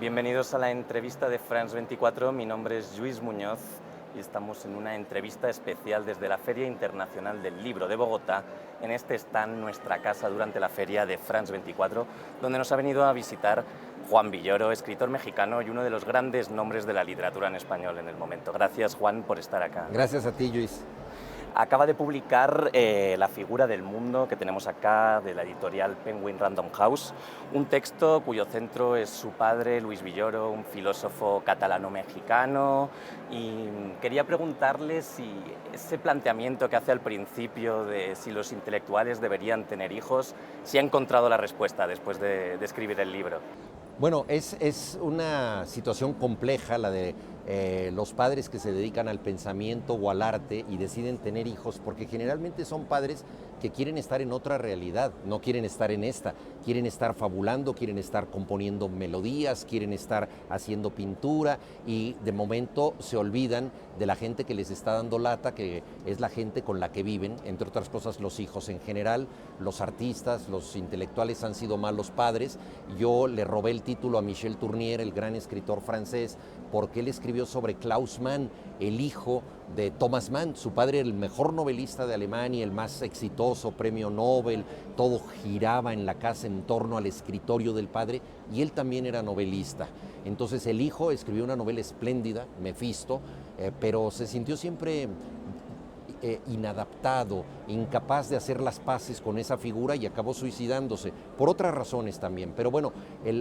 Bienvenidos a la entrevista de France 24. Mi nombre es Lluís Muñoz y estamos en una entrevista especial desde la Feria Internacional del Libro de Bogotá. En este stand, nuestra casa durante la feria de France 24, donde nos ha venido a visitar Juan Villoro, escritor mexicano y uno de los grandes nombres de la literatura en español en el momento. Gracias, Juan, por estar acá. Gracias a ti, Lluís. Acaba de publicar La figura del mundo, que tenemos acá, de la editorial Penguin Random House, un texto cuyo centro es su padre, Luis Villoro, un filósofo catalano-mexicano, y quería preguntarle si ese planteamiento que hace al principio de si los intelectuales deberían tener hijos, si ha encontrado la respuesta después de escribir el libro. Bueno, es una situación compleja la de los padres que se dedican al pensamiento o al arte y deciden tener hijos, porque generalmente son padres que quieren estar en otra realidad, no quieren estar en esta, quieren estar fabulando, quieren estar componiendo melodías, quieren estar haciendo pintura y de momento se olvidan de la gente que les está dando lata, que es la gente con la que viven, entre otras cosas los hijos en general, los artistas, los intelectuales han sido malos padres. Yo le robé el título a Michel Tournier, el gran escritor francés, porque él escribió sobre Klaus Mann, el hijo de Thomas Mann. Su padre era el mejor novelista de Alemania, el más exitoso, premio Nobel, todo giraba en la casa en torno al escritorio del padre y él también era novelista. Entonces el hijo escribió una novela espléndida, Mefisto, pero se sintió siempre inadaptado, incapaz de hacer las paces con esa figura y acabó suicidándose, por otras razones también. Pero bueno,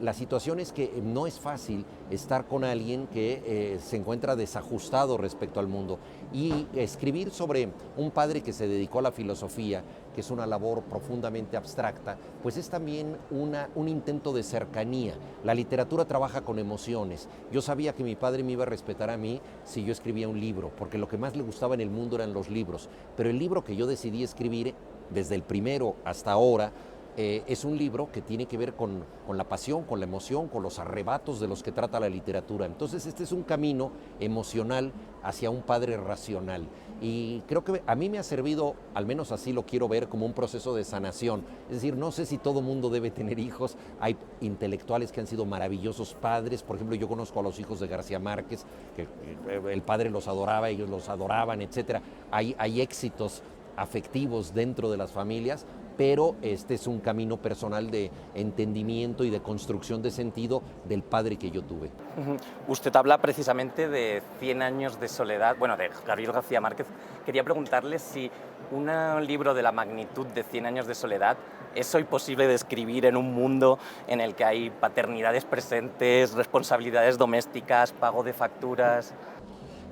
la situación es que no es fácil estar con alguien que se encuentra desajustado respecto al mundo. Y escribir sobre un padre que se dedicó a la filosofía, que es una labor profundamente abstracta, pues es también un intento de cercanía. La literatura trabaja con emociones. Yo sabía que mi padre me iba a respetar a mí si yo escribía un libro, porque lo que más le gustaba en el mundo eran los libros. Pero el libro que yo decidí escribir, desde el primero hasta ahora, es un libro que tiene que ver con la pasión, con la emoción, con los arrebatos de los que trata la literatura. Entonces este es un camino emocional hacia un padre racional. Y creo que a mí me ha servido, al menos así lo quiero ver, como un proceso de sanación. Es decir, no sé si todo mundo debe tener hijos. Hay intelectuales que han sido maravillosos padres. Por ejemplo, yo conozco a los hijos de García Márquez, que el padre los adoraba, ellos los adoraban, etc. Hay éxitos afectivos dentro de las familias, pero este es un camino personal de entendimiento y de construcción de sentido del padre que yo tuve. Usted habla precisamente de 100 años de soledad, bueno, de Gabriel García Márquez. Quería preguntarle si un libro de la magnitud de 100 años de soledad es hoy posible de escribir en un mundo en el que hay paternidades presentes, responsabilidades domésticas, pago de facturas.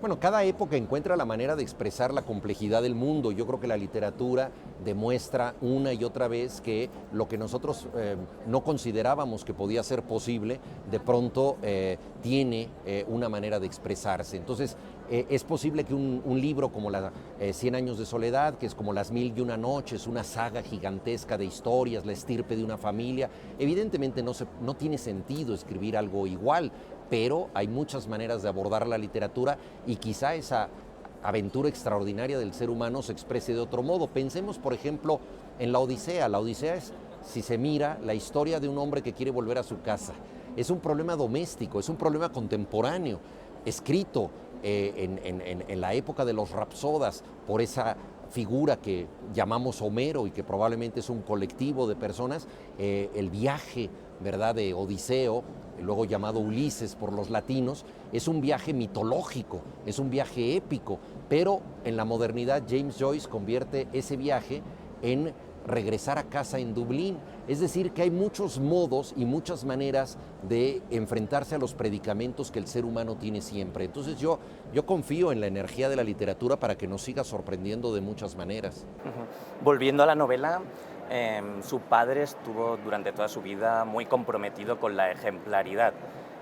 Bueno, cada época encuentra la manera de expresar la complejidad del mundo. Yo creo que la literatura demuestra una y otra vez que lo que nosotros no considerábamos que podía ser posible, de pronto tiene una manera de expresarse. Entonces, es posible que un libro como la 100 años de soledad, que es como Las mil y una noches, una saga gigantesca de historias, la estirpe de una familia, evidentemente no tiene sentido escribir algo igual, pero hay muchas maneras de abordar la literatura y quizá esa aventura extraordinaria del ser humano se exprese de otro modo. Pensemos, por ejemplo, en la Odisea. La Odisea es, si se mira, la historia de un hombre que quiere volver a su casa. Es un problema doméstico, es un problema contemporáneo, escrito en la época de los rapsodas por esa figura que llamamos Homero y que probablemente es un colectivo de personas, el viaje, ¿verdad?, de Odiseo, luego llamado Ulises por los latinos, es un viaje mitológico, es un viaje épico, pero en la modernidad James Joyce convierte ese viaje en regresar a casa en Dublín. Es decir, que hay muchos modos y muchas maneras de enfrentarse a los predicamentos que el ser humano tiene siempre. Entonces yo confío en la energía de la literatura para que nos siga sorprendiendo de muchas maneras. Volviendo a la novela, su padre estuvo durante toda su vida muy comprometido con la ejemplaridad.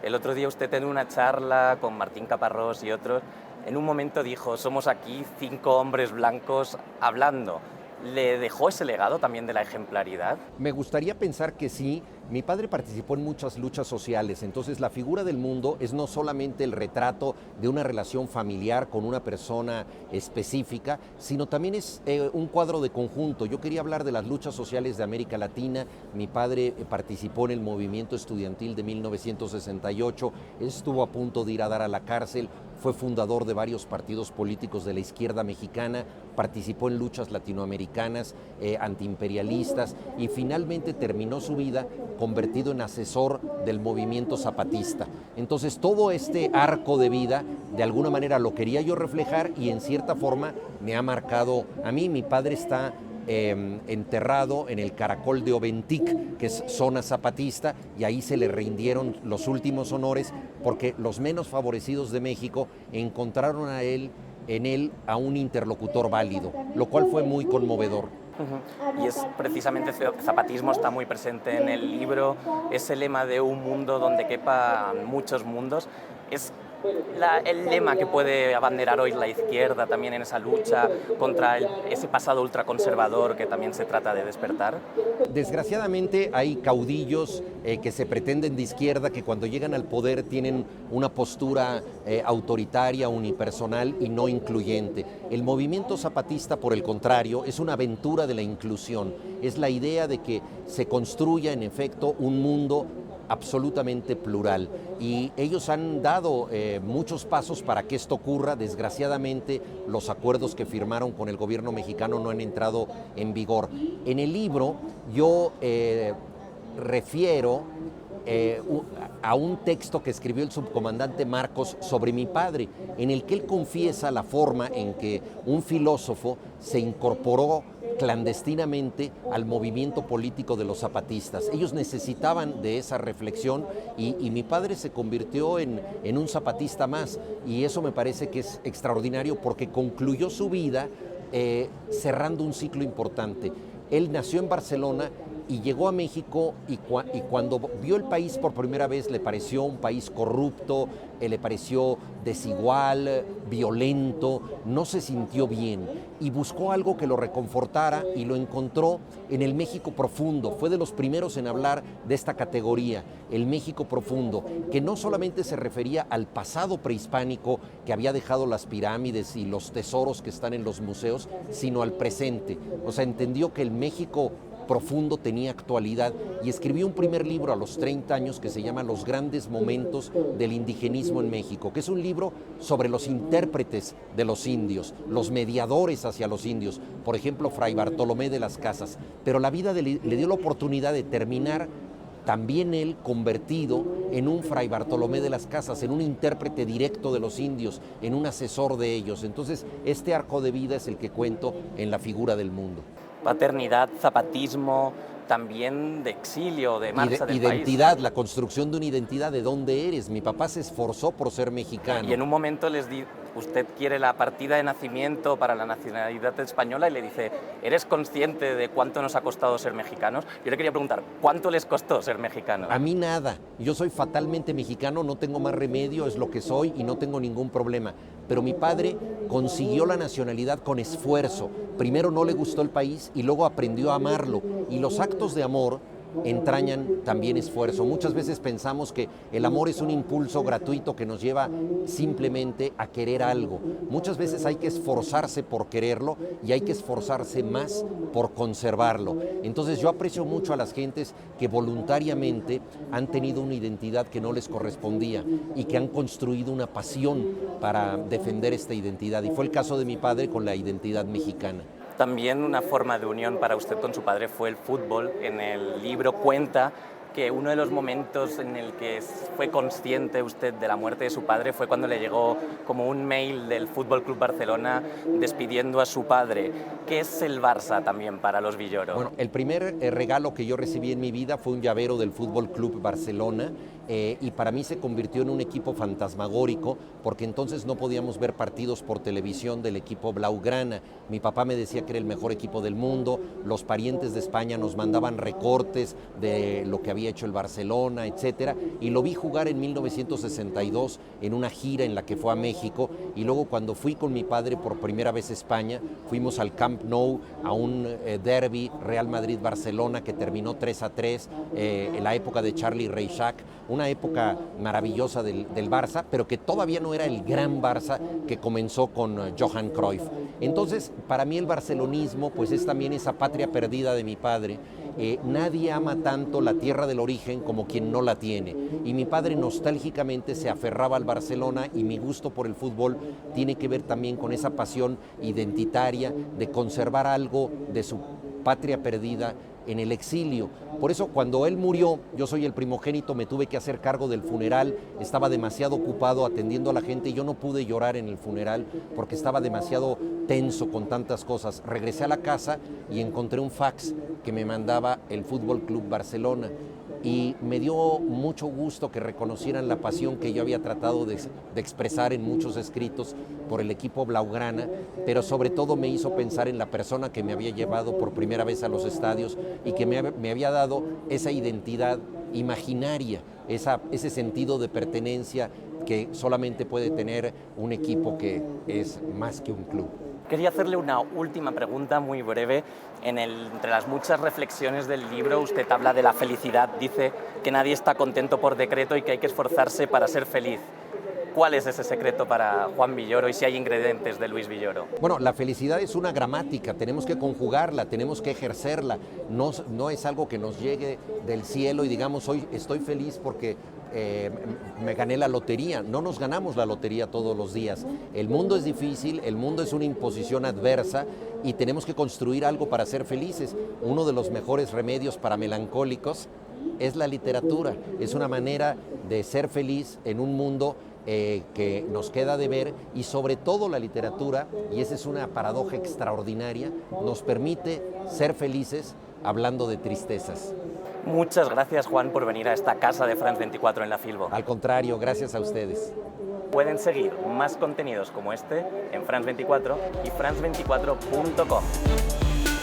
El otro día usted en una charla con Martín Caparrós y otros, en un momento dijo: somos aquí 5 hombres blancos hablando. ¿Le dejó ese legado también de la ejemplaridad? Me gustaría pensar que sí. Mi padre participó en muchas luchas sociales, entonces la figura del mundo es no solamente el retrato de una relación familiar con una persona específica, sino también es un cuadro de conjunto. Yo quería hablar de las luchas sociales de América Latina. Mi padre participó en el movimiento estudiantil de 1968, estuvo a punto de ir a dar a la cárcel, fue fundador de varios partidos políticos de la izquierda mexicana, participó en luchas latinoamericanas, antiimperialistas, y finalmente terminó su vida convertido en asesor del movimiento zapatista. Entonces todo este arco de vida de alguna manera lo quería yo reflejar y en cierta forma me ha marcado a mí. Mi padre está enterrado en el Caracol de Oventic, que es zona zapatista, y ahí se le rindieron los últimos honores porque los menos favorecidos de México encontraron en él a un interlocutor válido, lo cual fue muy conmovedor. Y es precisamente el zapatismo está muy presente en el libro, ese lema de un mundo donde quepan muchos mundos, es el lema que puede abanderar hoy la izquierda también en esa lucha contra ese pasado ultraconservador que también se trata de despertar. Desgraciadamente hay caudillos que se pretenden de izquierda, que cuando llegan al poder tienen una postura autoritaria, unipersonal y no incluyente. El movimiento zapatista, por el contrario, es una aventura de la inclusión. Es la idea de que se construya en efecto un mundo absolutamente plural, y ellos han dado muchos pasos para que esto ocurra. Desgraciadamente los acuerdos que firmaron con el gobierno mexicano no han entrado en vigor. En el libro yo refiero a un texto que escribió el subcomandante Marcos sobre mi padre, en el que él confiesa la forma en que un filósofo se incorporó clandestinamente al movimiento político de los zapatistas. Ellos necesitaban de esa reflexión y mi padre se convirtió en un zapatista más, y eso me parece que es extraordinario porque concluyó su vida cerrando un ciclo importante. Él nació en Barcelona y llegó a México y cuando vio el país por primera vez le pareció un país corrupto, le pareció desigual, violento, no se sintió bien y buscó algo que lo reconfortara y lo encontró en el México profundo. Fue de los primeros en hablar de esta categoría, el México profundo, que no solamente se refería al pasado prehispánico que había dejado las pirámides y los tesoros que están en los museos, sino al presente. O sea, entendió que el México profundo tenía actualidad y escribió un primer libro a los 30 años que se llama Los grandes momentos del indigenismo en México, que es un libro sobre los intérpretes de los indios, los mediadores hacia los indios, por ejemplo, Fray Bartolomé de las Casas. Pero la vida le dio la oportunidad de terminar también él convertido en un Fray Bartolomé de las Casas, en un intérprete directo de los indios, en un asesor de ellos. Entonces, este arco de vida es el que cuento en La figura del mundo. Paternidad, zapatismo, también de exilio, de marcha del identidad, país. La construcción de una identidad, de dónde eres. Mi papá se esforzó por ser mexicano. Y en un momento usted quiere la partida de nacimiento para la nacionalidad española y le dice, ¿eres consciente de cuánto nos ha costado ser mexicanos? Yo le quería preguntar, ¿cuánto les costó ser mexicanos? A mí nada. Yo soy fatalmente mexicano, no tengo más remedio, es lo que soy y no tengo ningún problema. Pero mi padre consiguió la nacionalidad con esfuerzo. Primero no le gustó el país y luego aprendió a amarlo. Y los actos de amor entrañan también esfuerzo. Muchas veces pensamos que el amor es un impulso gratuito que nos lleva simplemente a querer algo. Muchas veces hay que esforzarse por quererlo y hay que esforzarse más por conservarlo. Entonces yo aprecio mucho a las gentes que voluntariamente han tenido una identidad que no les correspondía y que han construido una pasión para defender esta identidad. Y fue el caso de mi padre con la identidad mexicana. También una forma de unión para usted con su padre fue el fútbol. En el libro cuenta que uno de los momentos en el que fue consciente usted de la muerte de su padre fue cuando le llegó como un mail del Fútbol Club Barcelona despidiendo a su padre. ¿Qué es el Barça también para los Villoro? Bueno, el primer regalo que yo recibí en mi vida fue un llavero del Fútbol Club Barcelona y para mí se convirtió en un equipo fantasmagórico porque entonces no podíamos ver partidos por televisión del equipo Blaugrana. Mi papá me decía que era el mejor equipo del mundo, los parientes de España nos mandaban recortes de lo que había había hecho el Barcelona, etcétera, y lo vi jugar en 1962 en una gira en la que fue a México, y luego cuando fui con mi padre por primera vez a España, fuimos al Camp Nou a un derbi Real Madrid-Barcelona que terminó 3-3 en la época de Charlie Reixac, una época maravillosa del Barça, pero que todavía no era el gran Barça que comenzó con Johan Cruyff. Entonces, para mí el barcelonismo pues es también esa patria perdida de mi padre. Nadie ama tanto la tierra del origen como quien no la tiene. Y mi padre nostálgicamente se aferraba al Barcelona, y mi gusto por el fútbol tiene que ver también con esa pasión identitaria de conservar algo de su patria perdida en el exilio. Por eso cuando él murió, yo soy el primogénito, me tuve que hacer cargo del funeral, estaba demasiado ocupado atendiendo a la gente y yo no pude llorar en el funeral porque estaba demasiado tenso con tantas cosas. Regresé a la casa y encontré un fax que me mandaba el Fútbol Club Barcelona, y me dio mucho gusto que reconocieran la pasión que yo había tratado de expresar en muchos escritos por el equipo blaugrana, pero sobre todo me hizo pensar en la persona que me había llevado por primera vez a los estadios y que me había dado esa identidad imaginaria, ese sentido de pertenencia que solamente puede tener un equipo que es más que un club. Quería hacerle una última pregunta muy breve. Entre las muchas reflexiones del libro, usted habla de la felicidad. Dice que nadie está contento por decreto y que hay que esforzarse para ser feliz. ¿Cuál es ese secreto para Juan Villoro y si hay ingredientes de Luis Villoro? Bueno, la felicidad es una gramática, tenemos que conjugarla, tenemos que ejercerla. No es algo que nos llegue del cielo y digamos, hoy estoy feliz porque me gané la lotería. No nos ganamos la lotería todos los días. El mundo es difícil, el mundo es una imposición adversa y tenemos que construir algo para ser felices. Uno de los mejores remedios para melancólicos es la literatura. Es una manera de ser feliz en un mundo que nos queda de ver, y sobre todo la literatura, y esa es una paradoja extraordinaria, nos permite ser felices hablando de tristezas. Muchas gracias, Juan, por venir a esta casa de France 24 en La Filbo. Al contrario, gracias a ustedes. Pueden seguir más contenidos como este en France 24 y france24.com.